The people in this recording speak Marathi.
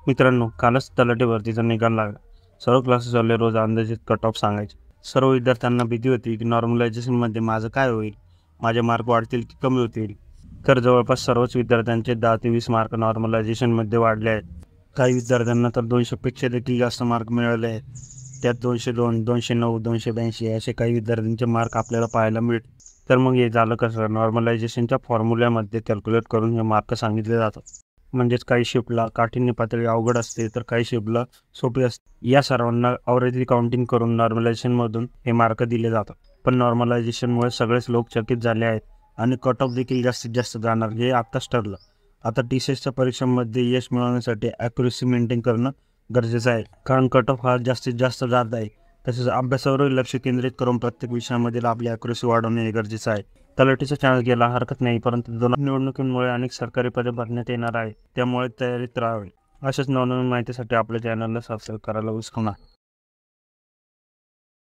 मित्रांनो, कालच तलाठी भरतीचा निकाल लागला. सर्व क्लासेसवाले रोज अंदाजित कट ऑफ सांगायचे. सर्व विद्यार्थ्यांना भीती होती की नॉर्मलायझेशनमध्ये माझं काय होईल? माझे मार्क वाढतील की कमी होतील? तर जवळपास सर्वच विद्यार्थ्यांचे 10 ते 20 मार्क नॉर्मलायझेशनमध्ये वाढले आहेत. काही विद्यार्थ्यांना तर 200 पेक्षा देखील जास्त मार्क मिळाले आहेत. त्यात 202, 209, 282 असे काही विद्यार्थ्यांचे मार्क आपल्याला पाहायला मिळतील. तर मग हे झालं कसं? नॉर्मलायझेशनच्या फॉर्म्युल्यामध्ये कॅल्क्युलेट करून हे मार्क सांगितले जातात. म्हणजेच काही शिफ्टला काठिण्य पातळी अवघड असते, तर काही शिफ्टला सोपी असते. या सर्वांना अवरेजली काउंटिंग करून नॉर्मलायझेशनमधून हे मार्क दिले जातात. पण नॉर्मलायझेशनमुळे सगळेच लोक चकित झाले आहेत आणि कट ऑफ देखील जास्तीत जास्त जाणार हे आत्ताच ठरलं. आता TCSच्या परीक्षांमध्ये यश मिळवण्यासाठी ॲक्युरेसी मेंटेन करणं गरजेचं आहे, कारण कट ऑफ हा जास्तीत जास्त जात आहे. तसेच अभ्यासावरही लक्ष केंद्रित करून प्रत्येक विषयामधील आपली ॲक्युरेसी वाढवणे हे गरजेचं आहे. तलाठीचा चॅनल गेला हरकत नाही, परंतु निवडणुकीमुळे अनेक सरकारी पदे भरण्यात येणार आहे, त्यामुळे तयारीत राहावे. अशाच नवनवीन माहितीसाठी आपल्या चॅनलला सबस्क्राईब करायला विसरू नका.